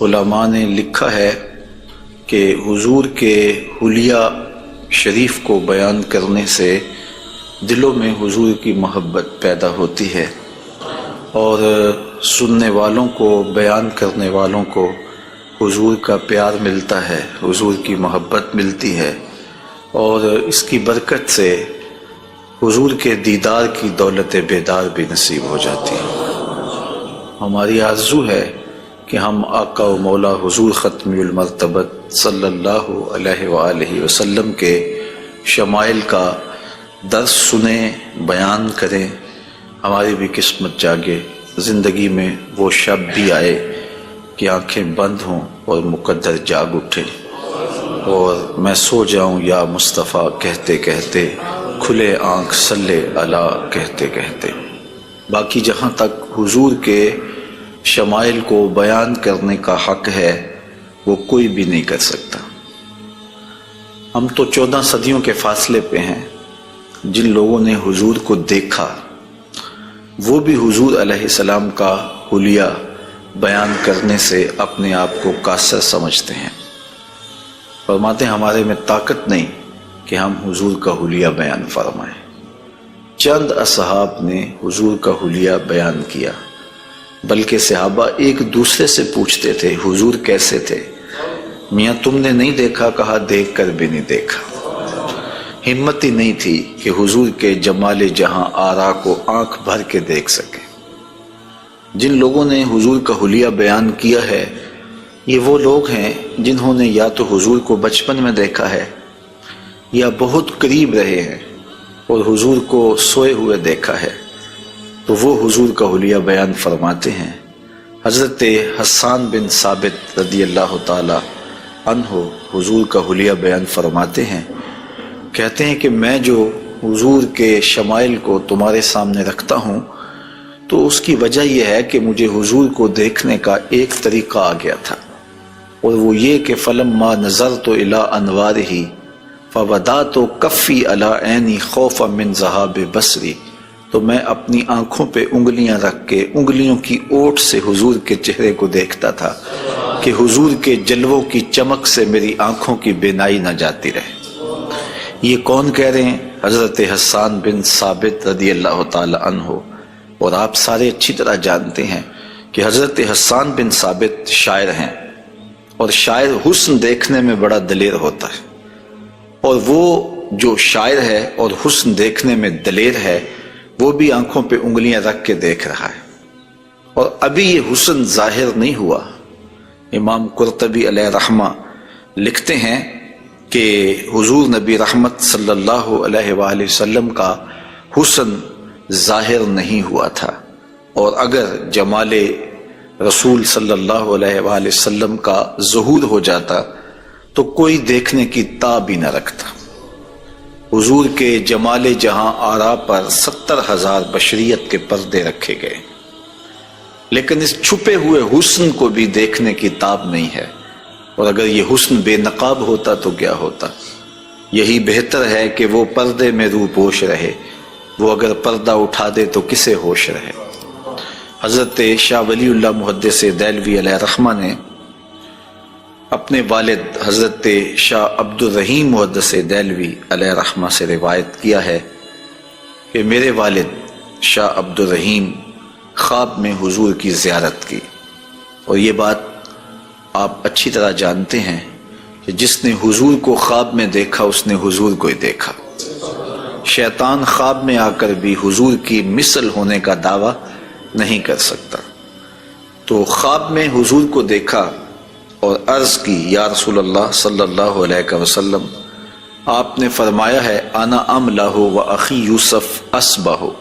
علماء نے لکھا ہے کہ حضور کے حلیہ شریف کو بیان کرنے سے دلوں میں حضور کی محبت پیدا ہوتی ہے اور سننے والوں کو، بیان کرنے والوں کو حضور کا پیار ملتا ہے، حضور کی محبت ملتی ہے، اور اس کی برکت سے حضور کے دیدار کی دولت بیدار بھی نصیب ہو جاتی ہے۔ ہماری آرزو ہے کہ ہم آقا و مولا حضور ختم المرتبت صلی اللہ علیہ وآلہ وسلم کے شمائل کا درس سنیں، بیان کریں، ہماری بھی قسمت جاگے، زندگی میں وہ شب بھی آئے کہ آنکھیں بند ہوں اور مقدر جاگ اٹھے اور میں سو جاؤں یا مصطفیٰ کہتے کہتے، کھلے آنکھ صلی علی کہتے کہتے۔ باقی جہاں تک حضور کے شمائل کو بیان کرنے کا حق ہے وہ کوئی بھی نہیں کر سکتا۔ ہم تو 14 صدیوں کے فاصلے پہ ہیں۔ جن لوگوں نے حضور کو دیکھا وہ بھی حضور علیہ السلام کا حلیہ بیان کرنے سے اپنے آپ کو قاصر سمجھتے ہیں، فرماتے ہیں ہمارے میں طاقت نہیں کہ ہم حضور کا حلیہ بیان فرمائیں۔ چند اصحاب نے حضور کا حلیہ بیان کیا، بلکہ صحابہ ایک دوسرے سے پوچھتے تھے حضور کیسے تھے؟ میاں تم نے نہیں دیکھا؟ کہا دیکھ کر بھی نہیں دیکھا۔ ہمت ہی نہیں تھی کہ حضور کے جمال جہاں آرا کو آنکھ بھر کے دیکھ سکے۔ جن لوگوں نے حضور کا حلیہ بیان کیا ہے یہ وہ لوگ ہیں جنہوں نے یا تو حضور کو بچپن میں دیکھا ہے یا بہت قریب رہے ہیں اور حضور کو سوئے ہوئے دیکھا ہے، تو وہ حضور کا حلیہ بیان فرماتے ہیں۔ حضرت حسان بن ثابت رضی اللہ تعالی عنہ حضور کا حلیہ بیان فرماتے ہیں، کہتے ہیں کہ میں جو حضور کے شمائل کو تمہارے سامنے رکھتا ہوں تو اس کی وجہ یہ ہے کہ مجھے حضور کو دیکھنے کا ایک طریقہ آ گیا تھا، اور وہ یہ کہ فلما نظرت الی انوارہ فودعت کفی علی عینی خوفا من ذہاب بصری، تو میں اپنی آنکھوں پہ انگلیاں رکھ کے انگلیوں کی اوٹ سے حضور کے چہرے کو دیکھتا تھا کہ حضور کے جلووں کی چمک سے میری آنکھوں کی بینائی نہ جاتی رہے۔ یہ کون کہہ رہے ہیں؟ حضرت حسان بن ثابت رضی اللہ تعالی عنہ۔ اور آپ سارے اچھی طرح جانتے ہیں کہ حضرت حسان بن ثابت شاعر ہیں، اور شاعر حسن دیکھنے میں بڑا دلیر ہوتا ہے، اور وہ جو شاعر ہے اور حسن دیکھنے میں دلیر ہے وہ بھی آنکھوں پہ انگلیاں رکھ کے دیکھ رہا ہے، اور ابھی یہ حسن ظاہر نہیں ہوا۔ امام قرطبی علیہ رحمہ لکھتے ہیں کہ حضور نبی رحمت صلی اللہ علیہ وآلہ وسلم کا حسن ظاہر نہیں ہوا تھا، اور اگر جمال رسول صلی اللہ علیہ وآلہ وسلم کا ظہور ہو جاتا تو کوئی دیکھنے کی تاب بھی نہ رکھتا۔ حضور کے جمال جہاں آرا پر 70,000 بشریت کے پردے رکھے گئے، لیکن اس چھپے ہوئے حسن کو بھی دیکھنے کی تاب نہیں ہے، اور اگر یہ حسن بے نقاب ہوتا تو کیا ہوتا؟ یہی بہتر ہے کہ وہ پردے میں روح پوش رہے، وہ اگر پردہ اٹھا دے تو کسے ہوش رہے۔ حضرت شاہ ولی اللہ محدث دہلوی علیہ رحمہ نے اپنے والد حضرت شاہ عبد الرحیم محدث دہلوی علیہ رحمہ سے روایت کیا ہے کہ میرے والد شاہ عبد الرحیم خواب میں حضور کی زیارت کی، اور یہ بات آپ اچھی طرح جانتے ہیں کہ جس نے حضور کو خواب میں دیکھا اس نے حضور کو ہی دیکھا۔ شیطان خواب میں آ کر بھی حضور کی مثل ہونے کا دعویٰ نہیں کر سکتا۔ تو خواب میں حضور کو دیکھا اور عرض کی یا رسول اللہ صلی اللہ علیہ وسلم، آپ نے فرمایا ہے انا املہ و اخی یوسف اسبہ،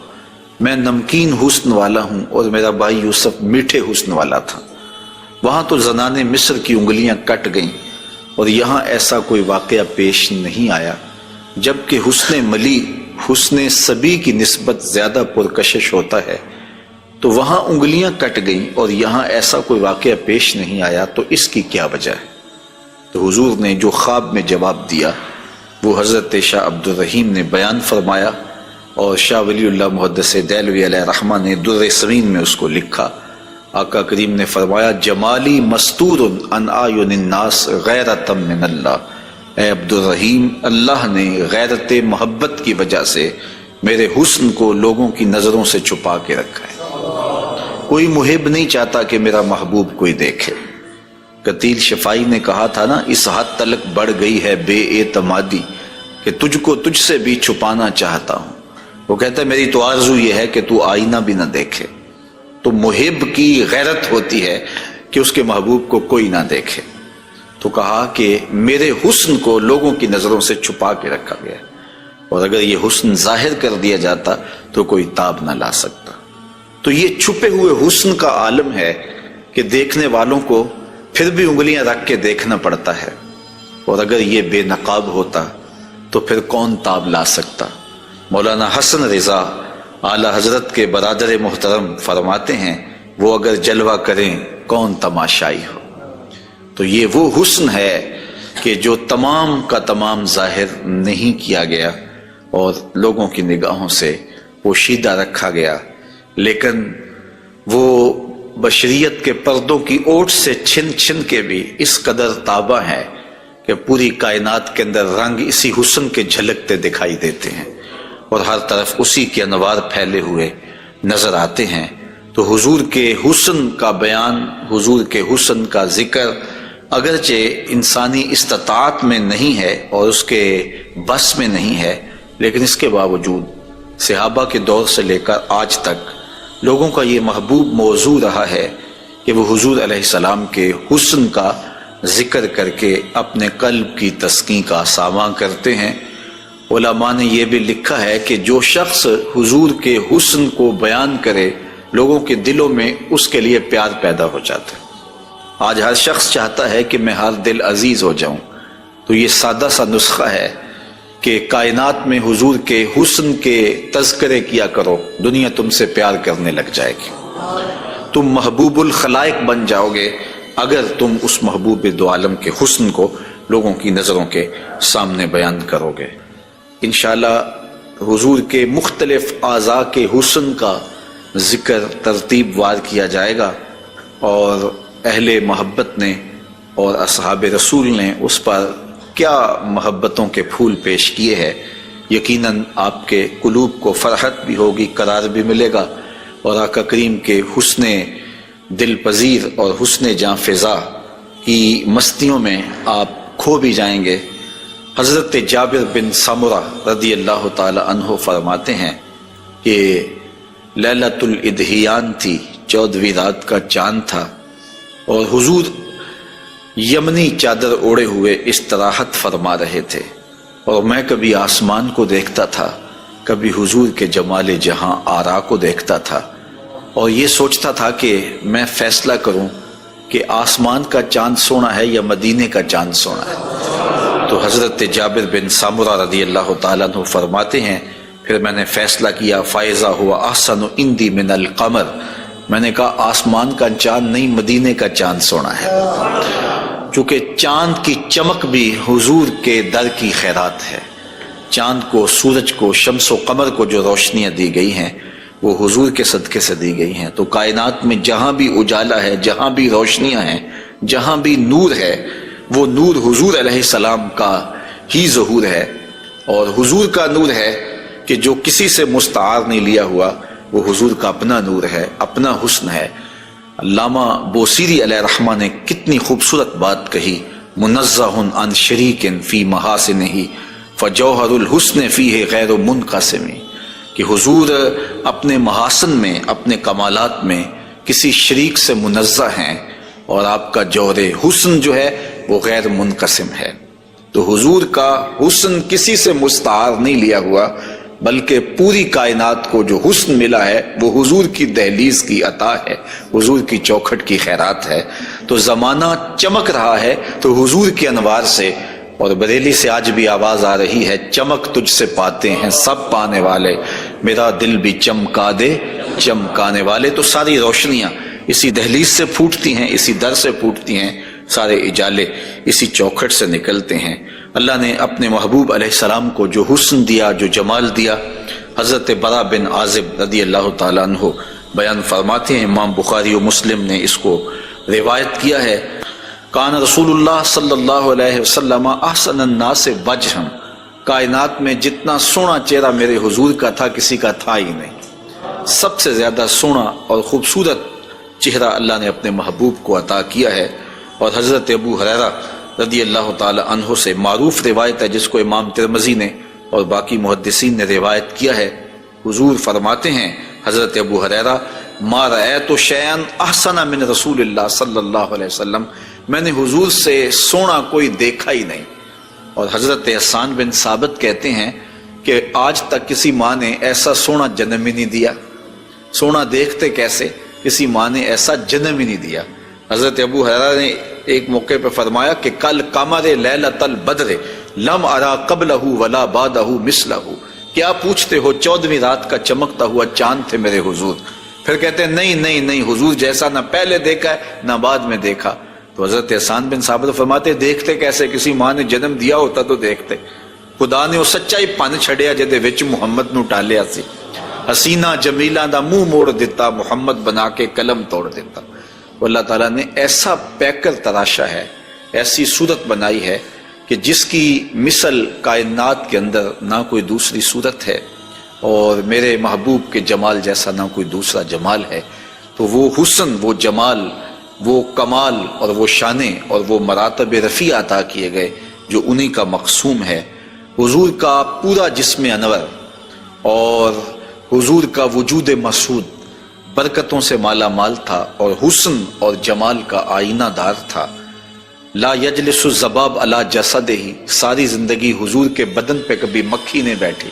میں نمکین حسن والا ہوں اور میرا بھائی یوسف میٹھے حسن والا تھا۔ وہاں تو زنان مصر کی انگلیاں کٹ گئیں، اور یہاں ایسا کوئی واقعہ پیش نہیں آیا، جبکہ حسن ملی حسن سبی کی نسبت زیادہ پرکشش ہوتا ہے، تو وہاں انگلیاں کٹ گئیں اور یہاں ایسا کوئی واقعہ پیش نہیں آیا، تو اس کی کیا وجہ ہے؟ تو حضور نے جو خواب میں جواب دیا وہ حضرت شاہ عبد الرحیم نے بیان فرمایا، اور شاہ ولی اللہ محدث دہلوی علیہ رحمہ نے در سمین میں اس کو لکھا، آقا کریم نے فرمایا جمالی مستور عن اعین الناس غیرۃ من اللہ، اے عبد الرحیم، اللہ نے غیرت محبت کی وجہ سے میرے حسن کو لوگوں کی نظروں سے چھپا کے رکھا ہے۔ کوئی محب نہیں چاہتا کہ میرا محبوب کوئی دیکھے۔ قتیل شفائی نے کہا تھا نا، اس حد تلک بڑھ گئی ہے بے اعتمادی کہ تجھ کو تجھ سے بھی چھپانا چاہتا ہوں۔ وہ کہتا ہے میری تو آرزو یہ ہے کہ تو آئینہ بھی نہ دیکھے۔ تو محب کی غیرت ہوتی ہے کہ اس کے محبوب کو کوئی نہ دیکھے۔ تو کہا کہ میرے حسن کو لوگوں کی نظروں سے چھپا کے رکھا گیا، اور اگر یہ حسن ظاہر کر دیا جاتا تو کوئی تاب نہ لا سکتا۔ تو یہ چھپے ہوئے حسن کا عالم ہے کہ دیکھنے والوں کو پھر بھی انگلیاں رکھ کے دیکھنا پڑتا ہے، اور اگر یہ بے نقاب ہوتا تو پھر کون تاب لا سکتا۔ مولانا حسن رضا اعلی حضرت کے برادر محترم فرماتے ہیں وہ اگر جلوہ کریں کون تماشائی ہو۔ تو یہ وہ حسن ہے کہ جو تمام کا تمام ظاہر نہیں کیا گیا اور لوگوں کی نگاہوں سے پوشیدہ رکھا گیا، لیکن وہ بشریت کے پردوں کی اوٹ سے چھن چھن کے بھی اس قدر تابع ہے کہ پوری کائنات کے اندر رنگ اسی حسن کے جھلکتے دکھائی دیتے ہیں، اور ہر طرف اسی کے انوار پھیلے ہوئے نظر آتے ہیں۔ تو حضور کے حسن کا بیان، حضور کے حسن کا ذکر اگرچہ انسانی استطاعت میں نہیں ہے اور اس کے بس میں نہیں ہے، لیکن اس کے باوجود صحابہ کے دور سے لے کر آج تک لوگوں کا یہ محبوب موضوع رہا ہے کہ وہ حضور علیہ السلام کے حسن کا ذکر کر کے اپنے قلب کی تسکین کا ساماں کرتے ہیں۔ علماء نے یہ بھی لکھا ہے کہ جو شخص حضور کے حسن کو بیان کرے لوگوں کے دلوں میں اس کے لیے پیار پیدا ہو جاتا ہے۔ آج ہر شخص چاہتا ہے کہ میں ہر دل عزیز ہو جاؤں، تو یہ سادہ سا نسخہ ہے کہ کائنات میں حضور کے حسن کے تذکرے کیا کرو، دنیا تم سے پیار کرنے لگ جائے گی۔ تم محبوب الخلائق بن جاؤ گے اگر تم اس محبوب دو عالم کے حسن کو لوگوں کی نظروں کے سامنے بیان کرو گے۔ انشاءاللہ حضور کے مختلف اعضاء کے حسن کا ذکر ترتیب وار کیا جائے گا، اور اہل محبت نے اور اصحاب رسول نے اس پر کیا محبتوں کے پھول پیش کیے ہیں، یقیناً آپ کے قلوب کو فرحت بھی ہوگی، قرار بھی ملے گا، اور آقا کریم کے حسن دل پذیر اور حسن جاں فضا کی مستیوں میں آپ کھو بھی جائیں گے۔ حضرت جابر بن سمرہ رضی اللہ تعالی عنہ فرماتے ہیں کہ لیلۃ الادحیان تھی، 14ویں رات کا چاند تھا، اور حضور یمنی چادر اوڑے ہوئے استراحت فرما رہے تھے، اور میں کبھی آسمان کو دیکھتا تھا، کبھی حضور کے جمال جہاں آرا کو دیکھتا تھا، اور یہ سوچتا تھا کہ میں فیصلہ کروں کہ آسمان کا چاند سونا ہے یا مدینے کا چاند سونا ہے۔ تو حضرت جابر بن سمرہ رضی اللہ تعالیٰ عنہ فرماتے ہیں پھر میں نے فیصلہ کیا فَإِذَا هُوَ أَحْسَنُ عِنْدِي مِنَ الْقَمَرِ، میں نے کہا آسمان کا چاند نہیں، مدینے کا چاند سونا ہے، چونکہ چاند کی چمک بھی حضور کے در کی خیرات ہے۔ چاند کو، سورج کو، شمس و قمر کو جو روشنیاں دی گئی ہیں وہ حضور کے صدقے سے دی گئی ہیں۔ تو کائنات میں جہاں بھی اجالا ہے، جہاں بھی روشنیاں ہیں، جہاں بھی نور ہے، وہ نور حضور علیہ السلام کا ہی ظہور ہے، اور حضور کا نور ہے کہ جو کسی سے مستعار نہیں لیا ہوا، وہ حضور کا اپنا نور ہے، اپنا حسن ہے۔ علامہ بوصیری علیہ رحمہ نے کتنی خوبصورت بات کہی، منزہ عن شریک فی محاسنہ فجوہر الحسن فیہ غیر منقسم، کہ حضور اپنے محاسن میں، اپنے کمالات میں کسی شریک سے منزہ ہیں، اور آپ کا جوہر حسن جو ہے وہ غیر منقسم ہے۔ تو حضور کا حسن کسی سے مستعار نہیں لیا ہوا، بلکہ پوری کائنات کو جو حسن ملا ہے وہ حضور کی دہلیز کی عطا ہے، حضور کی چوکھٹ کی خیرات ہے۔ تو زمانہ چمک رہا ہے تو حضور کے انوار سے، اور بریلی سے آج بھی آواز آ رہی ہے، چمک تجھ سے پاتے ہیں سب پانے والے، میرا دل بھی چمکا دے چمکانے والے۔ تو ساری روشنیاں اسی دہلیز سے پھوٹتی ہیں، اسی در سے پھوٹتی ہیں، سارے اجالے اسی چوکھٹ سے نکلتے ہیں۔ اللہ نے اپنے محبوب علیہ السلام کو جو حسن دیا، جو جمال دیا، حضرت برا بن عازب رضی اللہ تعالیٰ عنہ بیان فرماتے ہیں، امام بخاری و مسلم نے اس کو روایت کیا ہے، کان رسول اللہ صلی اللہ علیہ وسلم احسن الناس وجہا، کائنات میں جتنا سونا چہرہ میرے حضور کا تھا کسی کا تھا ہی نہیں، سب سے زیادہ سونا اور خوبصورت چہرہ اللہ نے اپنے محبوب کو عطا کیا ہے۔ اور حضرت ابو ہریرہ رضی اللہ تعالی عنہ سے معروف روایت ہے جس کو امام ترمذی نے اور باقی محدثین نے روایت کیا ہے، حضور فرماتے ہیں حضرت ابو ہریرہ، ما رأیت شیئا احسن من رسول اللہ صلی اللہ علیہ وسلم، میں نے حضور سے سونا کوئی دیکھا ہی نہیں۔ اور حضرت حسان بن ثابت کہتے ہیں کہ آج تک کسی ماں نے ایسا سونا جنم ہی نہیں دیا، سونا دیکھتے کیسے، کسی ماں نے ایسا جنم ہی نہیں دیا۔ حضرت ابو ہریرہ نے ایک موقع پہ فرمایا کہ کل قمر لیلۃ البدر لم ارا قبلہ ولا بعدہ مثلہ، کیا پوچھتے ہو 14ویں رات کا چمکتا ہوا چاند تھے میرے حضور۔ پھر کہتے ہیں نہیں حضور جیسا نہ پہلے دیکھا ہے نہ بعد میں دیکھا۔ تو حضرت حسان بن ثابت فرماتے دیکھتے کیسے، کسی ماں نے جنم دیا ہوتا تو دیکھتے۔ خدا نے وہ سچائی پن چھڑیا جدے وچ محمد نو ٹالیا سی، حسینہ جمیلہ دا منہ موڑ دیتا، محمد بنا کے قلم توڑ دیتا۔ اللہ تعالیٰ نے ایسا پیکر تراشا ہے، ایسی صورت بنائی ہے کہ جس کی مثل کائنات کے اندر نہ کوئی دوسری صورت ہے، اور میرے محبوب کے جمال جیسا نہ کوئی دوسرا جمال ہے۔ تو وہ حسن، وہ جمال، وہ کمال اور وہ شانیں اور وہ مراتب رفیع عطا کیے گئے جو انہی کا مقسوم ہے۔ حضور کا پورا جسم انور اور حضور کا وجود مسعود برکتوں سے مالا مال تھا اور حسن اور جمال کا آئینہ دار تھا۔ لا یجلس الذباب علی جسدہ، ساری زندگی حضور کے بدن پہ کبھی مکھی نہیں بیٹھی،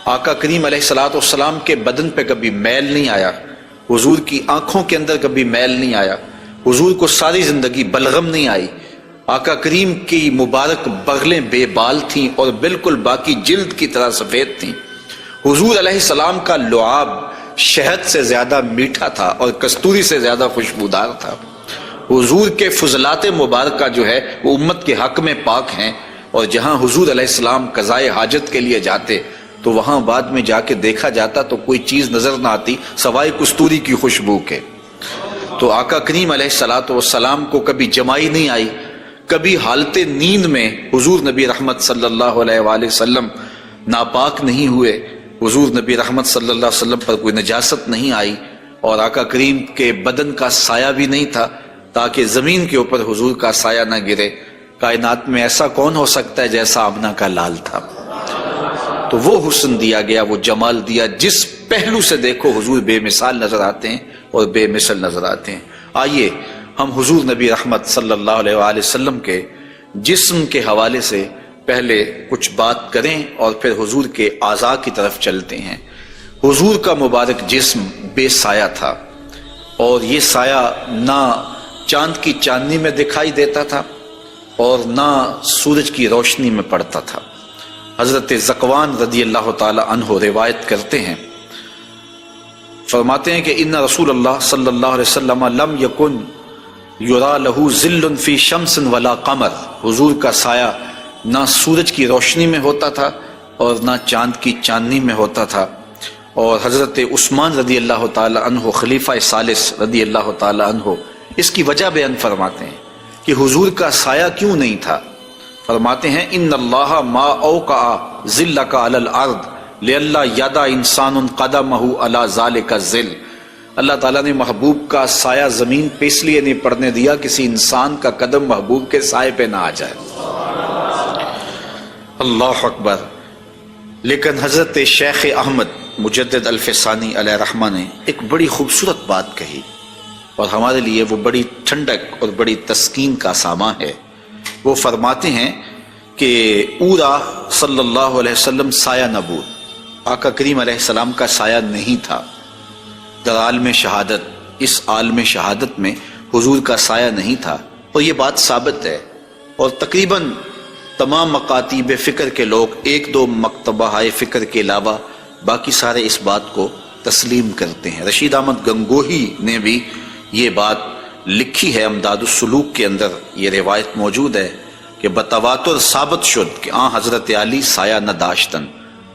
آقا کریم علیہ الصلوۃ والسلام کے بدن پہ کبھی میل نہیں آیا، حضور کی آنکھوں کے اندر کبھی میل نہیں آیا، حضور کو ساری زندگی بلغم نہیں آئی، آقا کریم کی مبارک بغلیں بے بال تھیں اور بالکل باقی جلد کی طرح سفید تھیں، حضور علیہ السلام کا لعاب شہد سے زیادہ میٹھا تھا اور کستوری سے زیادہ خوشبودار تھا، حضور کے فضلات مبارکہ جو ہے وہ امت کے حق میں پاک ہیں، اور جہاں حضور علیہ السلام قضائے حاجت کے لیے جاتے تو وہاں بعد میں جا کے دیکھا جاتا تو کوئی چیز نظر نہ آتی سوائے کستوری کی خوشبو کے۔ تو آقا کریم علیہ الصلوۃ والسلام کو کبھی جمائی نہیں آئی، کبھی حالت نیند میں حضور نبی رحمت صلی اللہ علیہ وآلہ وسلم ناپاک نہیں ہوئے، حضور نبی رحمت صلی اللہ علیہ وسلم پر کوئی نجاست نہیں آئی، اور آقا کریم کے بدن کا سایہ بھی نہیں تھا تاکہ زمین کے اوپر حضور کا سایہ نہ گرے۔ کائنات میں ایسا کون ہو سکتا ہے جیسا آمنہ کا لال تھا؟ تو وہ حسن دیا گیا، وہ جمال دیا، جس پہلو سے دیکھو حضور بے مثال نظر آتے ہیں اور بے مثل نظر آتے ہیں۔ آئیے ہم حضور نبی رحمت صلی اللہ علیہ وآلہ وسلم کے جسم کے حوالے سے پہلے کچھ بات کریں اور پھر حضور کے اعضاء کی طرف چلتے ہیں۔ حضور کا مبارک جسم بے سایہ تھا، اور یہ سایہ نہ چاند کی چاندنی میں دکھائی دیتا تھا اور نہ سورج کی روشنی میں پڑتا تھا۔ حضرت ذکوان رضی اللہ تعالی عنہ روایت کرتے ہیں، فرماتے ہیں کہ ان رسول اللہ صلی اللہ علیہ وسلم لم یکن یرا لہ ظل فی شمس ولا قمر، حضور کا سایہ نہ سورج کی روشنی میں ہوتا تھا اور نہ چاند کی چاندنی میں ہوتا تھا۔ اور حضرت عثمان رضی اللہ تعالی عنہ خلیفہ ثالث رضی اللہ تعالی عنہ اس کی وجہ بیان فرماتے ہیں کہ حضور کا سایہ کیوں نہیں تھا۔ فرماتے ہیں ان اللہ ما اوقع ظلک علی الارض لئلا یدع انسان قدمہ علی ذلک الظل، اللہ تعالیٰ نے محبوب کا سایہ زمین پہ اس لیے نہیں پڑنے دیا کسی انسان کا قدم محبوب کے سائے پہ نہ آ جائے۔ اللہ اکبر۔ لیکن حضرت شیخ احمد مجدد الفسانی علیہ رحمہ نے ایک بڑی خوبصورت بات کہی، اور ہمارے لیے وہ بڑی ٹھنڈک اور بڑی تسکین کا سامان ہے۔ وہ فرماتے ہیں کہ اورا صلی اللہ علیہ وسلم سایہ نبود، آقا کریم علیہ السلام کا سایہ نہیں تھا۔ در عالم شہادت، اس عالم شہادت میں حضور کا سایہ نہیں تھا، اور یہ بات ثابت ہے، اور تقریباً تمام مکاتیب فکر کے لوگ ایک دو مکتبہ فکر کے علاوہ باقی سارے اس بات کو تسلیم کرتے ہیں۔ رشید احمد گنگوہی نے بھی یہ بات لکھی ہے، امداد السلوک کے اندر یہ روایت موجود ہے کہ بتواتر ثابت شد کہ حضرت علی سایہ نہ داشتن۔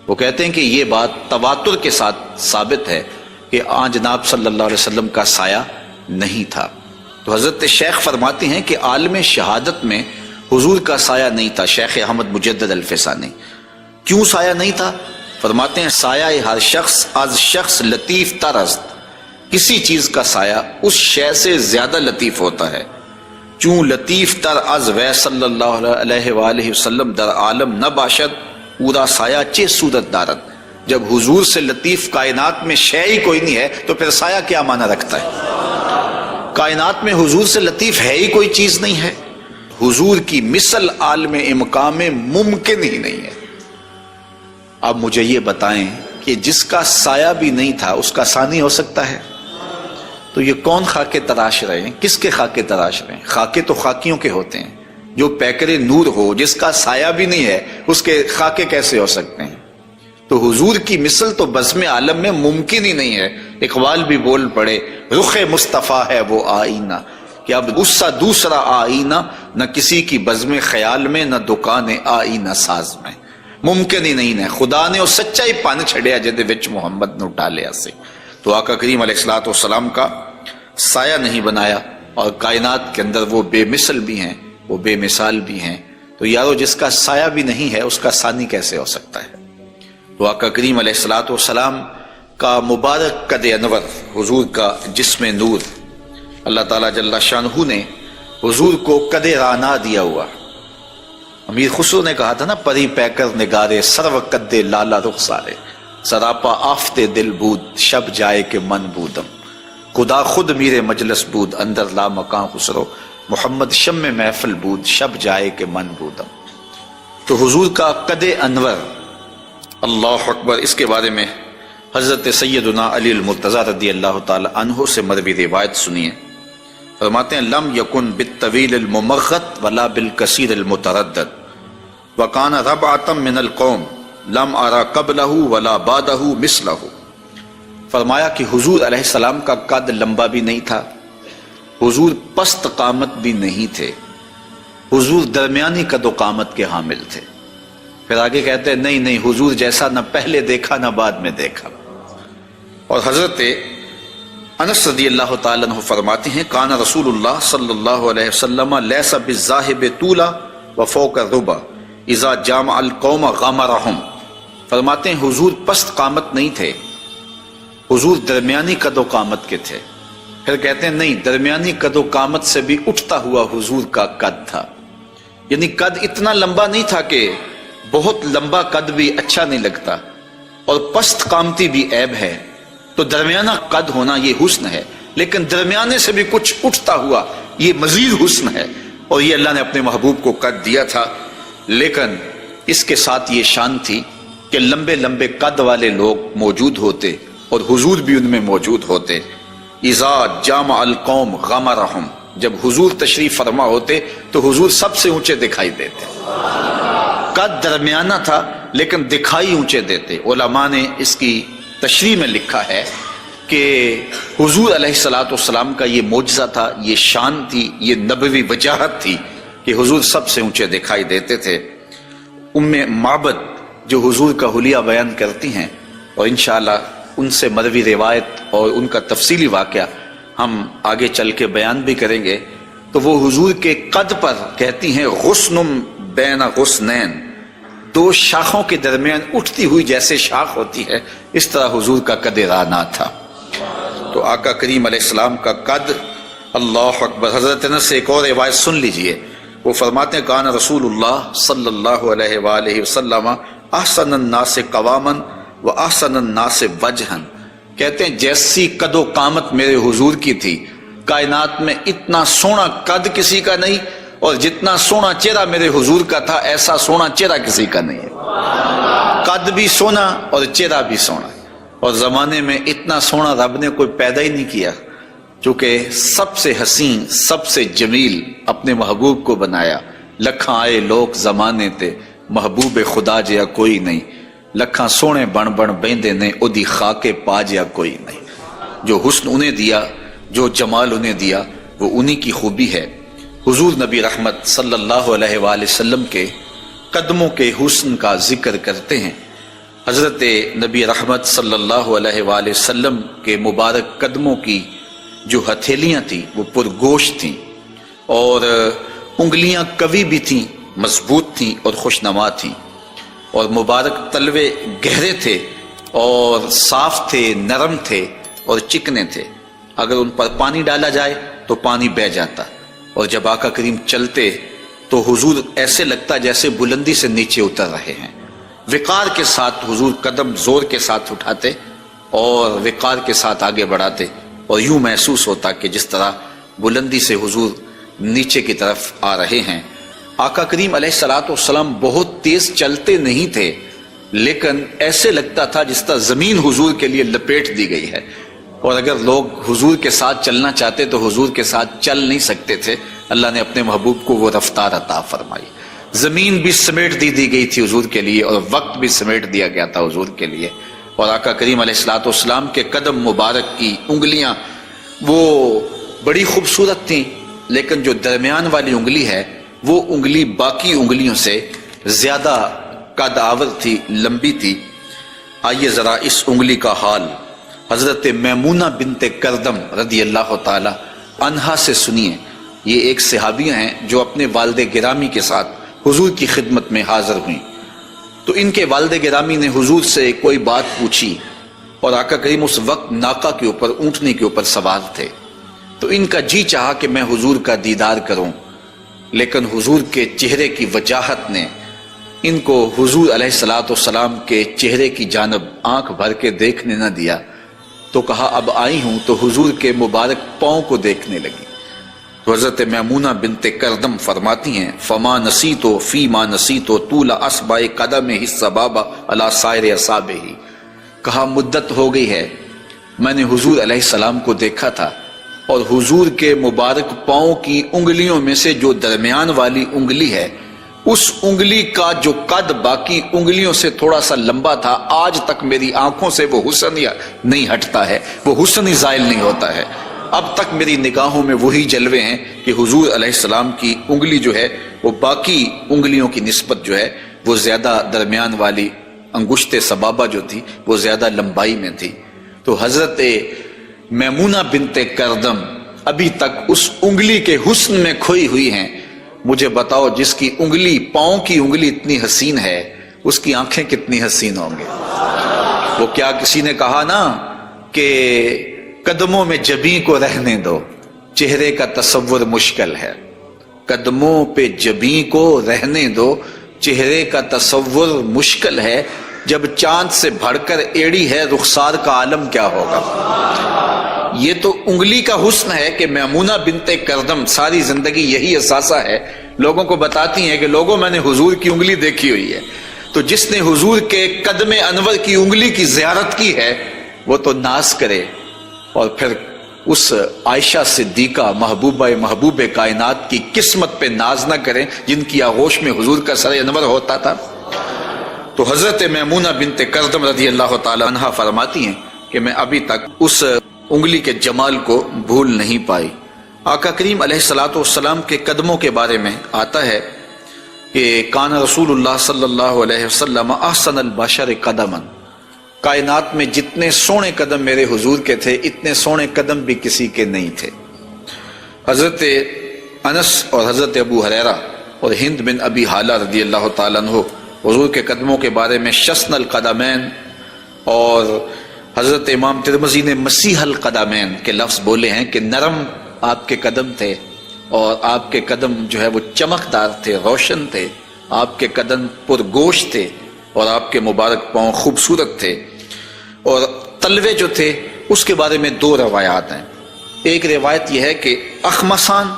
وہ کہتے ہیں کہ یہ بات تواتر کے ساتھ ثابت ہے کہ آن جناب صلی اللہ علیہ وسلم کا سایہ نہیں تھا۔ تو حضرت شیخ فرماتے ہیں کہ عالم شہادت میں حضور کا سایہ نہیں تھا، شیخ احمد مجدد الفسانی۔ کیوں سایہ نہیں تھا؟ فرماتے ہیں سایہ ہر شخص از شخص لطیف تر است، کسی چیز کا سایہ اس شے سے زیادہ لطیف ہوتا ہے۔ چون لطیف تر از وے صلی اللہ علیہ وآلہ وسلم در عالم نہ باشد اورا سایہ چے صورت دارد۔ جب حضور سے لطیف کائنات میں شے ہی کوئی نہیں ہے تو پھر سایہ کیا معنی رکھتا ہے؟ کائنات میں حضور سے لطیف ہے ہی کوئی چیز نہیں ہے، حضور کی مثل عالم امکان میں ممکن ہی نہیں ہے۔ اب مجھے یہ بتائیں کہ جس کا سایہ بھی نہیں تھا اس کا ثانی ہو سکتا ہے؟ تو یہ کون خاکے تراش رہے ہیں؟ کس کے خاکے تراش رہے ہیں؟ خاکے تو خاکیوں کے ہوتے ہیں۔ جو پیکر نور ہو، جس کا سایہ بھی نہیں ہے، اس کے خاکے کیسے ہو سکتے ہیں؟ تو حضور کی مثل تو بزم عالم میں ممکن ہی نہیں ہے۔ اقبال بھی بول پڑے رخ مصطفیٰ ہے وہ آئینہ، کہ اب اس سا دوسرا آئینہ نہ کسی کی بزم خیال میں نہ دکان آئینہ ساز میں۔ ممکن ہی نہیں ہے۔ خدا نے وہ سچا ہی پن چھڑیا جدے وچ محمد نو ڈالیا سی۔ تو آقا کریم علیہ الصلوۃ والسلام کا سایہ نہیں بنایا، اور کائنات کے اندر وہ بے مثل بھی ہیں، وہ بے مثال بھی ہیں۔ تو یارو جس کا سایہ بھی نہیں ہے اس کا ثانی کیسے ہو سکتا ہے؟ تو آقا کریم علیہ الصلوۃ والسلام کا مبارک قد انور، حضور کا جسم نور، اللہ تعالیٰ جل شانہ نے حضور کو قد رانا دیا ہوا۔ امیر خسرو نے کہا تھا نا، پری پیکر نگارے سرو قد لالا رخسارے، سراپا آفت دل بود شب جائے کہ من بودم، خدا خود میرے مجلس بود اندر لا مکان خسرو، محمد شم محفل بود شب جائے کہ من بودم۔ تو حضور کا قد انور، اللہ اکبر، اس کے بارے میں حضرت سیدنا علی المرتضیٰ رضی اللہ تعالی عنہ سے مروی روایت سنیے۔ فرماتے ہیں لم یکن بالطویل الممغت ولا بالکثیر المتردد وکان ربعۃ من القوم لم ارى قبلہ ولا بعدہ مثلہ۔ فرمایا کہ حضور علیہ السلام کا قد لمبا بھی نہیں تھا، حضور پست قامت بھی نہیں تھے، حضور درمیانی قد و قامت کے حامل تھے۔ پھر آگے کہتے ہیں نہیں حضور جیسا نہ پہلے دیکھا نہ بعد میں دیکھا۔ اور حضرت انس رضی اللہ تعالیٰ عنہ فرماتے ہیں کان رسول اللہ صلی اللہ علیہ وسلم لیس بالذاہب طولا وفوق الربا اذا جامع القوم غمرہم۔ فرماتے ہیں حضور پست قامت نہیں تھے، حضور درمیانی قد و قامت کے تھے۔ پھر کہتے ہیں نہیں، درمیانی قد و قامت سے بھی اٹھتا ہوا حضور کا قد تھا، یعنی قد اتنا لمبا نہیں تھا کہ بہت لمبا قد بھی اچھا نہیں لگتا اور پست قامتی بھی عیب ہے، تو درمیانہ قد ہونا یہ حسن ہے، لیکن درمیانے سے بھی کچھ اٹھتا ہوا یہ مزید حسن ہے، اور یہ اللہ نے اپنے محبوب کو قد دیا تھا۔ لیکن اس کے ساتھ یہ شان تھی کہ لمبے لمبے قد والے لوگ موجود ہوتے اور حضور بھی ان میں موجود ہوتے۔ اذا جامع القوم غمرہم، جب حضور تشریف فرما ہوتے تو حضور سب سے اونچے دکھائی دیتے۔ قد درمیانہ تھا لیکن دکھائی اونچے دیتے۔ علماء نے اس کی تشریح میں لکھا ہے کہ حضور علیہ الصلوۃ والسلام کا یہ معجزہ تھا، یہ شان تھی، یہ نبوی وجاہت تھی کہ حضور سب سے اونچے دکھائی دیتے تھے۔ ام معبد جو حضور کا حلیہ بیان کرتی ہیں، اور انشاءاللہ ان سے مروی روایت اور ان کا تفصیلی واقعہ ہم آگے چل کے بیان بھی کریں گے، تو وہ حضور کے قد پر کہتی ہیں غصن بین غصنین، دو شاخوں کے درمیان اٹھتی ہوئی جیسے شاخ ہوتی ہے، اس طرح حضور کا قد رانا تھا۔ تو آقا کریم علیہ السلام کا قد، اللہ اکبر۔ حضرت انس سے ایک اور روایت سن لیجئے، وہ فرماتے ہیں کان رسول اللہ صلی اللہ علیہ وآلہ وسلم احسن الناس قواما و احسن الناس وجہا۔ کہتے ہیں جیسی قد و قامت میرے حضور کی تھی، کائنات میں اتنا سونا قد کسی کا نہیں، اور جتنا سونا چہرہ میرے حضور کا تھا ایسا سونا چہرہ کسی کا نہیں ہے۔ قد بھی سونا اور چہرہ بھی سونا، اور زمانے میں اتنا سونا رب نے کوئی پیدا ہی نہیں کیا، چونکہ سب سے حسین سب سے جمیل اپنے محبوب کو بنایا۔ لکھاں آئے لوگ زمانے تے محبوب خدا جیا کوئی نہیں، لکھاں سونے بن بن بیندے نے اودی خاکے پا جیا کوئی نہیں۔ جو حسن انہیں دیا، جو جمال انہیں دیا، وہ انہی کی خوبی ہے۔ حضور نبی رحمت صلی اللہ علیہ وآلہ وسلم کے قدموں کے حسن کا ذکر کرتے ہیں، حضرت نبی رحمت صلی اللہ علیہ وآلہ وسلم کے مبارک قدموں کی جو ہتھیلیاں تھیں وہ پرگوشت تھیں، اور انگلیاں قوی بھی تھیں، مضبوط تھیں اور خوشنما تھیں، اور مبارک تلوے گہرے تھے اور صاف تھے، نرم تھے اور چکنے تھے۔ اگر ان پر پانی ڈالا جائے تو پانی بہہ جاتا، اور جب آقا کریم چلتے تو حضور ایسے لگتا جیسے بلندی سے نیچے اتر رہے ہیں۔ وقار کے ساتھ حضور قدم زور کے ساتھ اٹھاتے اور وقار کے ساتھ آگے بڑھاتے، اور یوں محسوس ہوتا کہ جس طرح بلندی سے حضور نیچے کی طرف آ رہے ہیں۔ آقا کریم علیہ الصلوۃ والسلام بہت تیز چلتے نہیں تھے، لیکن ایسے لگتا تھا جس طرح زمین حضور کے لیے لپیٹ دی گئی ہے، اور اگر لوگ حضور کے ساتھ چلنا چاہتے تو حضور کے ساتھ چل نہیں سکتے تھے۔ اللہ نے اپنے محبوب کو وہ رفتار عطا فرمائی، زمین بھی سمیٹ دی گئی تھی حضور کے لیے، اور وقت بھی سمیٹ دیا گیا تھا حضور کے لیے۔ اور آقا کریم علیہ الصلوۃ والسلام کے قدم مبارک کی انگلیاں وہ بڑی خوبصورت تھیں، لیکن جو درمیان والی انگلی ہے وہ انگلی باقی انگلیوں سے زیادہ قد آور تھی، لمبی تھی۔ آئیے ذرا اس انگلی کا حال حضرت میمونہ بنت کردم رضی اللہ تعالی عنہا سے سنیے۔ یہ ایک صحابیہ ہیں جو اپنے والد گرامی کے ساتھ حضور کی خدمت میں حاضر ہوئیں۔ تو ان کے والد گرامی نے حضور سے کوئی بات پوچھی، اور آقا کریم اس وقت ناقہ کے اوپر، اونٹنی کے اوپر سوار تھے۔ تو ان کا جی چاہا کہ میں حضور کا دیدار کروں، لیکن حضور کے چہرے کی وجاہت نے ان کو حضور علیہ الصلوۃ والسلام کے چہرے کی جانب آنکھ بھر کے دیکھنے نہ دیا۔ تو کہا اب آئی ہوں تو حضور کے مبارک پاؤں کو دیکھنے لگی۔ تو حضرت میمونہ بنت کردم فرماتی ہیں فما نسیتو فی ما نسیتو طول اصبع قدمہ السبابہ علی سائر اصابعہ، کہا مدت ہو گئی ہے میں نے حضور علیہ السلام کو دیکھا تھا، اور حضور کے مبارک پاؤں کی انگلیوں میں سے جو درمیان والی انگلی ہے اس انگلی کا جو قد باقی انگلیوں سے تھوڑا سا لمبا تھا، آج تک میری آنکھوں سے وہ حسن نہیں ہٹتا ہے، وہ حسن ہی زائل نہیں ہوتا ہے۔ اب تک میری نگاہوں میں وہی جلوے ہیں کہ حضور علیہ السلام کی انگلی جو ہے وہ باقی انگلیوں کی نسبت جو ہے وہ زیادہ درمیان والی انگشت سبابہ جو تھی وہ زیادہ لمبائی میں تھی۔ تو حضرت میمونہ بنت کردم ابھی تک اس انگلی کے حسن میں کھوئی ہوئی ہیں۔ مجھے بتاؤ جس کی انگلی، پاؤں کی انگلی اتنی حسین ہے، اس کی آنکھیں کتنی حسین ہوں گے۔ وہ کیا کسی نے کہا نا کہ قدموں میں جبیں کو رہنے دو، چہرے کا تصور مشکل ہے۔ قدموں پہ جبیں کو رہنے دو، چہرے کا تصور مشکل ہے، جب چاند سے بڑھ کر ایڑی ہے رخسار کا عالم کیا ہوگا۔ یہ تو انگلی کا حسن ہے کہ میمونہ بنت کردم ساری زندگی یہی احساسہ ہے، لوگوں کو بتاتی ہیں کہ لوگوں میں نے حضور کی انگلی دیکھی ہوئی ہے۔ تو جس نے حضور کے قدم انور کی انگلی کی زیارت کی ہے وہ تو ناز کرے، اور پھر اس عائشہ صدیقہ محبوب کائنات کی قسمت پہ ناز نہ کریں جن کی آغوش میں حضور کا سر انور ہوتا تھا۔ تو حضرت میمونہ بنت کردم رضی اللہ تعالی عنہا فرماتی ہیں کہ میں ابھی تک اس انگلی کے جمال کو بھول نہیں پائی۔ آقا کریم علیہ الصلوۃ والسلام کے قدموں کے بارے میں آتا ہے کہ کان رسول اللہ صلی اللہ علیہ وسلم احسن البشر قدما، کائنات میں جتنے سونے قدم میرے حضور کے تھے اتنے سونے قدم بھی کسی کے نہیں تھے۔ حضرت انس اور حضرت ابو ہریرہ اور ہند بن ابی حالہ رضی اللہ تعالیٰ عنہ حضور کے قدموں کے بارے میں شسن القدمین، اور حضرت امام ترمذی نے مسیح القدمین کے لفظ بولے ہیں کہ نرم آپ کے قدم تھے، اور آپ کے قدم جو ہے وہ چمکدار تھے، روشن تھے، آپ کے قدم پرگوشت تھے، اور آپ کے مبارک پاؤں خوبصورت تھے۔ اور تلوے جو تھے اس کے بارے میں دو روایات ہیں، ایک روایت یہ ہے کہ اخمسان،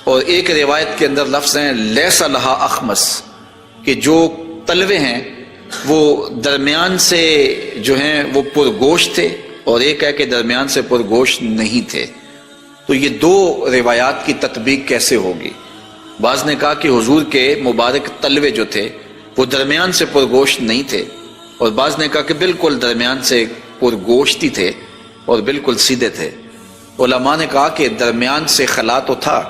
اور ایک روایت کے اندر لفظ ہیں لیس لہا اخمس، کہ جو تلوے ہیں وہ درمیان سے جو ہیں وہ پرگوشت تھے، اور ایک ہے کہ درمیان سے پرگوشت نہیں تھے۔ تو یہ دو روایات کی تطبیق کیسے ہوگی؟ بعض نے کہا کہ حضور کے مبارک تلوے جو تھے وہ درمیان سے پرگوشت نہیں تھے، اور بعض نے کہا کہ بالکل درمیان سے پرگوشت ہی تھے اور بالکل سیدھے تھے۔ علماء نے کہا کہ درمیان سے خلا تو تھا،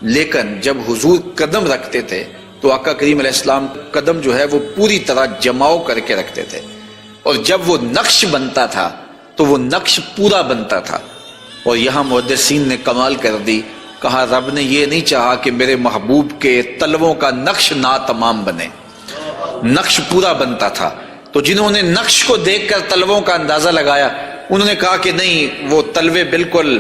لیکن جب حضور قدم رکھتے تھے تو آقا کریم علیہ السلام قدم جو ہے وہ پوری طرح جماؤ کر کے رکھتے تھے، اور جب وہ نقش بنتا تھا تو وہ نقش پورا بنتا تھا۔ اور یہاں محدثین نے کمال کر دی، کہا رب نے یہ نہیں چاہا کہ میرے محبوب کے تلووں کا نقش ناتمام بنے، نقش پورا بنتا تھا۔ تو جنہوں نے نقش کو دیکھ کر تلووں کا اندازہ لگایا، انہوں نے کہا کہ نہیں، وہ تلوے بالکل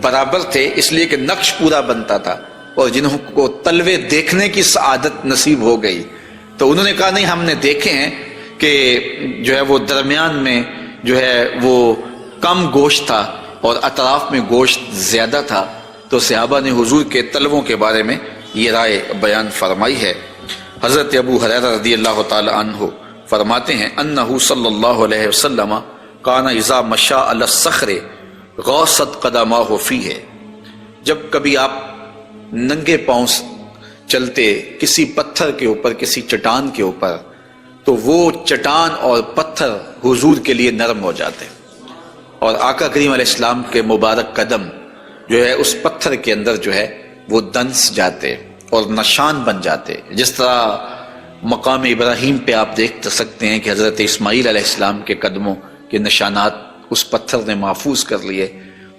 برابر تھے، اس لیے کہ نقش پورا بنتا تھا۔ اور جنہوں کو تلوے دیکھنے کی سعادت نصیب ہو گئی تو انہوں نے کہا نہیں، ہم نے دیکھے ہیں کہ جو ہے وہ درمیان میں جو ہے وہ کم گوشت تھا اور اطراف میں گوشت زیادہ تھا۔ تو صحابہ نے حضور کے تلووں کے بارے میں یہ رائے بیان فرمائی ہے۔ حضرت ابو ہریرہ رضی اللہ تعالی عنہ فرماتے ہیں انہ صلی اللہ علیہ وسلم کان اذا مشى علی الصخر غاصت قدماہ فیہ، جب کبھی آپ ننگے پاؤں چلتے کسی پتھر کے اوپر، کسی چٹان کے اوپر، تو وہ چٹان اور پتھر حضور کے لیے نرم ہو جاتے، اور آقا کریم علیہ السلام کے مبارک قدم جو ہے اس پتھر کے اندر جو ہے وہ دنس جاتے اور نشان بن جاتے۔ جس طرح مقام ابراہیم پہ آپ دیکھ سکتے ہیں کہ حضرت اسماعیل علیہ السلام کے قدموں کے نشانات اس پتھر نے محفوظ کر لیے،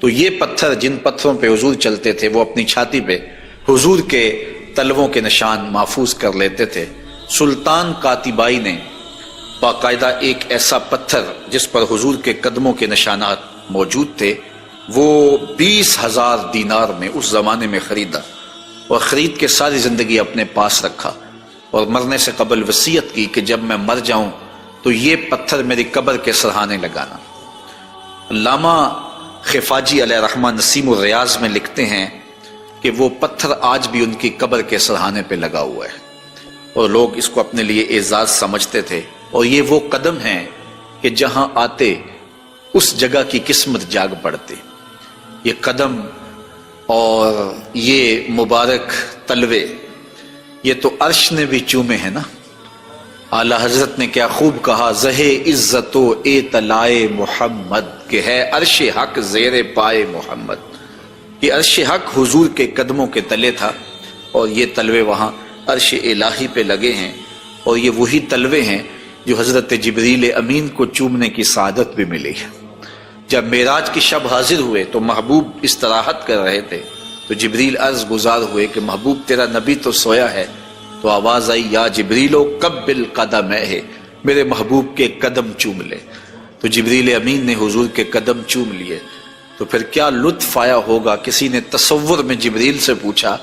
تو یہ پتھر جن پتھروں پہ حضور چلتے تھے وہ اپنی چھاتی پہ حضور کے تلووں کے نشان محفوظ کر لیتے تھے۔ سلطان قاتبائی نے باقاعدہ ایک ایسا پتھر جس پر حضور کے قدموں کے نشانات موجود تھے، وہ 20,000 دینار میں اس زمانے میں خریدا، اور خرید کے ساری زندگی اپنے پاس رکھا، اور مرنے سے قبل وصیت کی کہ جب میں مر جاؤں تو یہ پتھر میری قبر کے سرہانے لگانا۔ علامہ خفاجی علیہ رحمہ نسیم الریاض میں لکھتے ہیں کہ وہ پتھر آج بھی ان کی قبر کے سرہانے پہ لگا ہوا ہے، اور لوگ اس کو اپنے لیے اعزاز سمجھتے تھے۔ اور یہ وہ قدم ہیں کہ جہاں آتے اس جگہ کی قسمت جاگ پڑتی۔ یہ قدم اور یہ مبارک تلوے یہ تو عرش نے بھی چومے ہیں نا۔ اعلیٰ حضرت نے کیا خوب کہا، زہے عزت و اے تلائے محمد، کہ ہے عرش حق زیر پائے محمد۔ یہ عرش حق حضور کے قدموں کے تلے تھا، اور یہ تلوے وہاں عرش الہی پہ لگے ہیں، اور یہ وہی تلوے ہیں جو حضرت جبریل امین کو چومنے کی سعادت بھی ملی ہے۔ جب معراج کی شب حاضر ہوئے تو محبوب استراحت کر رہے تھے، تو جبریل عرض گزار ہوئے کہ محبوب تیرا نبی تو سویا ہے، تو آواز آئی یا جبریلو قبل قدمہ، میرے محبوب کے قدم چوم لے۔ تو جبریل امین نے حضور کے قدم چوم لیے، تو پھر کیا لطف آیا ہوگا۔ کسی نے تصور میں جبریل سے پوچھا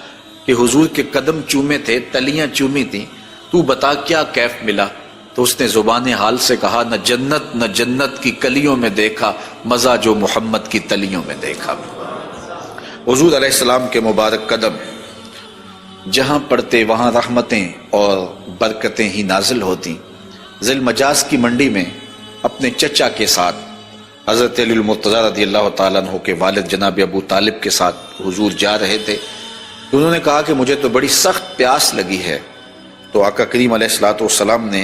کہ حضور کے قدم چومے تھے، تلیاں چومی تھیں، تو بتا کیا کیف ملا؟ تو اس نے زبان حال سے کہا، نہ جنت کی کلیوں میں دیکھا مزہ جو محمد کی تلیوں میں دیکھا۔ حضور علیہ السلام کے مبارک قدم جہاں پڑتے وہاں رحمتیں اور برکتیں ہی نازل ہوتی۔ ذی المجاز کی منڈی میں اپنے چچا کے ساتھ حضرت علی المرتضیٰ رضی اللہ تعالیٰ عنہ کے والد جناب ابو طالب کے ساتھ حضور جا رہے تھے۔ انہوں نے کہا کہ مجھے تو بڑی سخت پیاس لگی ہے۔ تو آقا کریم علیہ السلام نے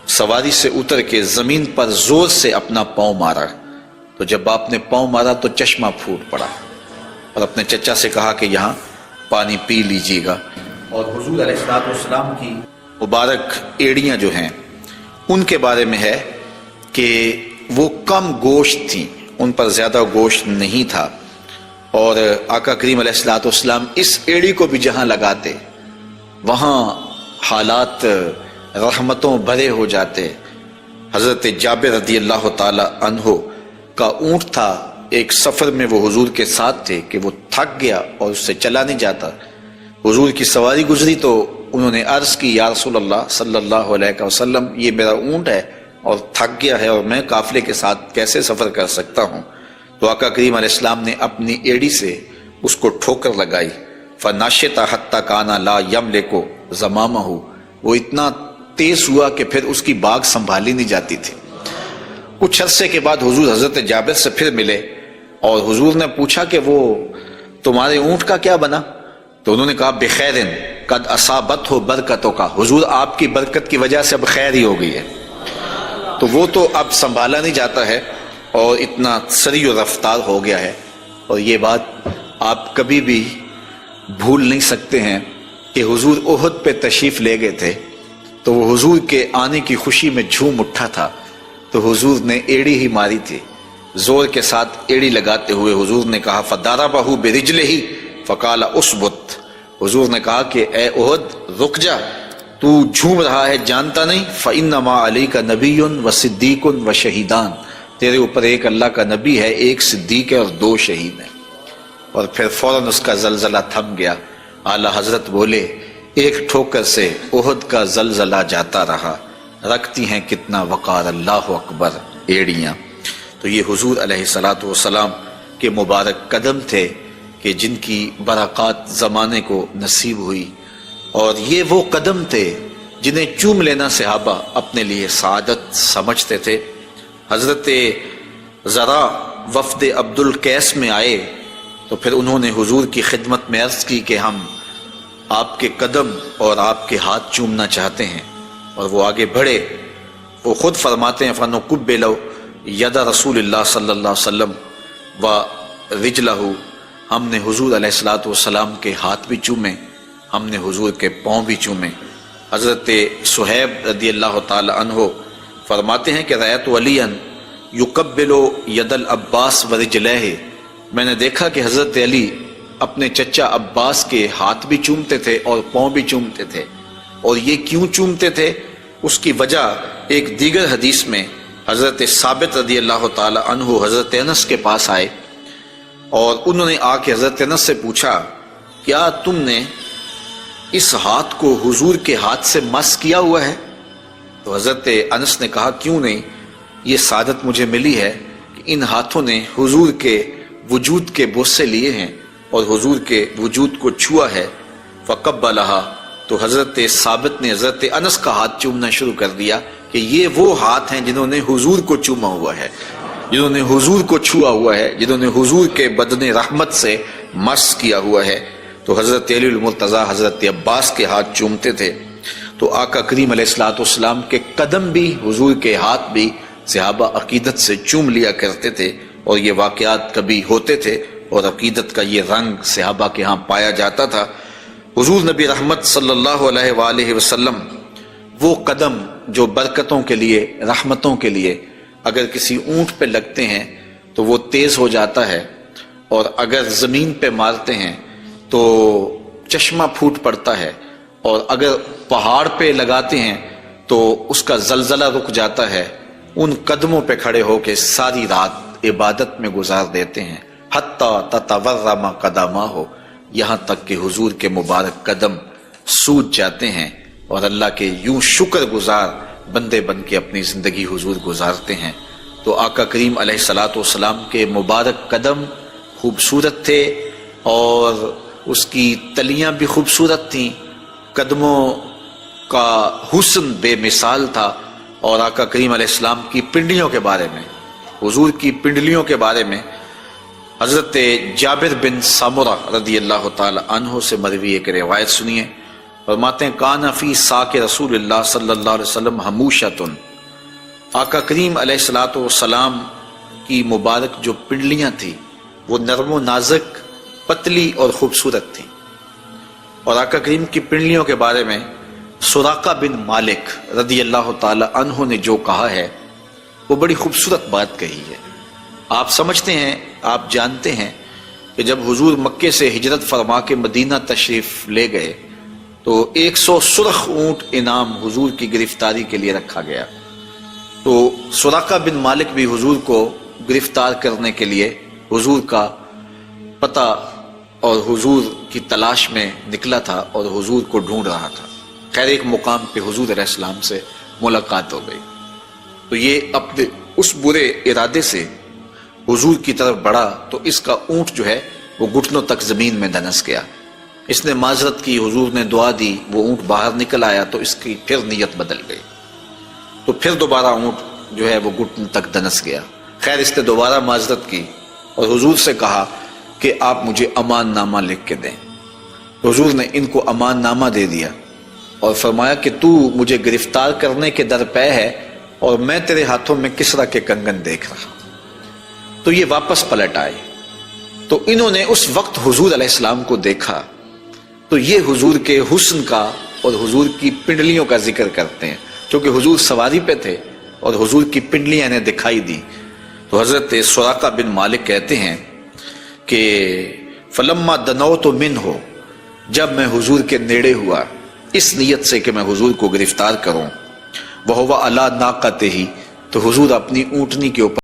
سواری سے اتر کے زمین پر زور سے اپنا پاؤں مارا، تو جب آپ نے پاؤں مارا تو چشمہ پھوٹ پڑا، اور اپنے چچا سے کہا کہ یہاں پانی پی لیجیے گا۔ اور حضور علیہ السلام کی مبارک ایڑیاں جو ہیں ان کے بارے میں ہے کہ وہ کم گوشت تھیں، ان پر زیادہ گوشت نہیں تھا، اور آقا کریم علیہ السلام اس ایڑی کو بھی جہاں لگاتے وہاں حالات رحمتوں بھرے ہو جاتے۔ حضرت جابر رضی اللہ تعالی عنہ کا اونٹ تھا، ایک سفر میں وہ حضور کے ساتھ تھے کہ وہ تھک گیا اور اس سے چلا نہیں جاتا۔ حضور کی سواری گزری تو انہوں نے عرض کی، یا رسول اللہ صلی اللہ علیہ وسلم، یہ میرا اونٹ ہے اور تھک گیا ہے، اور میں قافلے کے ساتھ کیسے سفر کر سکتا ہوں؟ تو آقا کریم علیہ السلام نے اپنی ایڑی سے اس کو ٹھوکر لگائی، فناشتا حتی کانا لا یملک زمامہ، وہ اتنا تیز ہوا کہ پھر اس کی باگ سنبھالی نہیں جاتی تھی۔ کچھ عرصے کے بعد حضور حضرت جابر سے پھر ملے، اور حضور نے پوچھا کہ وہ تمہارے اونٹ کا کیا بنا؟ تو انہوں نے کہا بخیرن قد اصابت ہو برکتوں کا، حضور آپ کی برکت کی وجہ سے اب خیر ہی ہو گئی ہے۔ تو وہ تو اب سنبھالا نہیں جاتا ہے اور اتنا سری و رفتار ہو گیا ہے، اور یہ بات آپ کبھی بھی بھول نہیں سکتے ہیں کہ حضور احد پہ تشریف لے گئے تھے تو وہ حضور کے آنے کی خوشی میں جھوم اٹھا تھا، تو حضور نے ایڑی ہی ماری تھی، زور کے ساتھ ایڑی لگاتے ہوئے حضور نے کہا فَضَرَبَهُ بِرِجْلِهِ فَقَالَ اُثْبُتْ، حضور نے کہا کہ اے احد رک جا، تو جھوم رہا ہے جانتا نہیں، فَإِنَّمَا عَلَيْكَ نَبِيٌّ وَصِدِّيقٌ وَشَهِدَانٌ، تیرے اوپر ایک اللہ کا نبی ہے، ایک صدیق ہے اور 2 شہید ہیں۔ اور پھر فوراً اس کا زلزلہ تھم گیا۔ اعلیٰ حضرت بولے ایک ٹھوکر سے احد کا زلزلہ جاتا رہا، رکھتی ہیں کتنا وقار اللہ اکبر ایڑیاں۔ تو یہ حضور علیہ السلام کے مبارک قدم تھے کہ جن کی برکات زمانے کو نصیب ہوئی، اور یہ وہ قدم تھے جنہیں چوم لینا صحابہ اپنے لیے سعادت سمجھتے تھے۔ حضرت ذرا وفد عبد القیس میں آئے تو پھر انہوں نے حضور کی خدمت میں عرض کی کہ ہم آپ کے قدم اور آپ کے ہاتھ چومنا چاہتے ہیں، اور وہ آگے بڑھے، وہ خود فرماتے ہیں فَنُقُبِّلُ یَدَ رسول اللہ صلی اللہ علیہ وسلم وَرِجْلَهُ، ہم نے حضور علیہ السلام کے ہاتھ بھی چومے، ہم نے حضور کے پاؤں بھی چومے۔ حضرت صہیب رضی اللہ تعالی عنہ فرماتے ہیں کہ رأیت علیٰ یقبل ید العباس ورجلہ، میں نے دیکھا کہ حضرت علی اپنے چچا عباس کے ہاتھ بھی چومتے تھے اور پاؤں بھی چومتے تھے۔ اور یہ کیوں چومتے تھے، اس کی وجہ ایک دیگر حدیث میں حضرت ثابت رضی اللہ تعالی عنہ حضرت انس کے پاس آئے، اور انہوں نے آ کے حضرت انس سے پوچھا کیا تم نے اس ہاتھ کو حضور کے ہاتھ سے مس کیا ہوا ہے؟ تو حضرت انس نے کہا کیوں نہیں، یہ سعادت مجھے ملی ہے کہ ان ہاتھوں نے حضور کے وجود کے بوسے لیے ہیں اور حضور کے وجود کو چھوا ہے۔ فَقَبَّلَهَا، تو حضرت ثابت نے حضرت انس کا ہاتھ چومنا شروع کر دیا کہ یہ وہ ہاتھ ہیں جنہوں نے حضور کو چوما ہوا ہے، جنہوں نے حضور کو چھوا ہوا ہے، جنہوں نے حضور کے بدن رحمت سے مس کیا ہوا ہے۔ تو حضرت علی المرتضیٰ حضرت عباس کے ہاتھ چومتے تھے، تو آقا کریم علیہ السلام کے قدم بھی حضور کے ہاتھ بھی صحابہ عقیدت سے چوم لیا کرتے تھے، اور یہ واقعات کبھی ہوتے تھے اور عقیدت کا یہ رنگ صحابہ کے ہاں پایا جاتا تھا۔ حضور نبی رحمت صلی اللہ علیہ وآلہ وسلم وہ قدم جو برکتوں کے لیے، رحمتوں کے لیے اگر کسی اونٹ پہ لگتے ہیں تو وہ تیز ہو جاتا ہے، اور اگر زمین پہ مارتے ہیں تو چشمہ پھوٹ پڑتا ہے، اور اگر پہاڑ پہ لگاتے ہیں تو اس کا زلزلہ رک جاتا ہے۔ ان قدموں پہ کھڑے ہو کے ساری رات عبادت میں گزار دیتے ہیں، حتیٰ تتورم قدماہ، یہاں تک کہ حضور کے مبارک قدم سوج جاتے ہیں، اور اللہ کے یوں شکر گزار بندے بن کے اپنی زندگی حضور گزارتے ہیں۔ تو آقا کریم علیہ السلام کے مبارک قدم خوبصورت تھے، اور اس کی تلیاں بھی خوبصورت تھیں، قدموں کا حسن بے مثال تھا۔ اور آقا کریم علیہ السلام کی پنڈلیوں کے بارے میں، حضور کی پنڈلیوں کے بارے میں حضرت جابر بن سامرہ رضی اللہ تعالی عنہ سے مروی ایک روایت سنیے، فرماتے ہیں کان فی ساق رسول اللہ صلی اللہ علیہ وسلم حموشۃ، آقا کریم علیہ السلام کی مبارک جو پنڈلیاں تھیں وہ نرم و نازک، پتلی اور خوبصورت تھیں۔ اور آقا کریم کی پنڈلیوں کے بارے میں سراقہ بن مالک رضی اللہ تعالی عنہ نے جو کہا ہے وہ بڑی خوبصورت بات کہی ہے۔ آپ سمجھتے ہیں، آپ جانتے ہیں کہ جب حضور مکے سے ہجرت فرما کے مدینہ تشریف لے گئے تو 100 سرخ اونٹ انعام حضور کی گرفتاری کے لیے رکھا گیا۔ تو سراقہ بن مالک بھی حضور کو گرفتار کرنے کے لیے حضور کا پتہ اور حضور کی تلاش میں نکلا تھا اور حضور کو ڈھونڈ رہا تھا۔ خیر ایک مقام پہ حضور علیہ السلام سے ملاقات ہو گئی، تو یہ اپنے اس برے ارادے سے حضور کی طرف بڑھا تو اس کا اونٹ جو ہے وہ گھٹنوں تک زمین میں دنس گیا۔ اس نے معذرت کی، حضور نے دعا دی، وہ اونٹ باہر نکل آیا تو اس کی پھر نیت بدل گئی، تو پھر دوبارہ اونٹ جو ہے وہ گھٹنوں تک دنس گیا۔ خیر اس نے دوبارہ معذرت کی اور حضور سے کہا کہ آپ مجھے امان نامہ لکھ کے دیں۔ حضور نے ان کو امان نامہ دے دیا اور فرمایا کہ تو مجھے گرفتار کرنے کے در پے ہے اور میں تیرے ہاتھوں میں کسرا کے کنگن دیکھ رہا۔ تو یہ واپس پلٹ آئے، تو انہوں نے اس وقت حضور علیہ السلام کو دیکھا تو یہ حضور کے حسن کا اور حضور کی پنڈلیوں کا ذکر کرتے ہیں، کیونکہ حضور سواری پہ تھے اور حضور کی پنڈلیاں انہیں دکھائی دی۔ تو حضرت سراقہ بن مالک کہتے ہیں کہ فلما دنوت منہ، جب میں حضور کے نیڑے ہوا اس نیت سے کہ میں حضور کو گرفتار کروں، وہو علی ناقتہ، تو حضور اپنی اونٹنی کے اوپر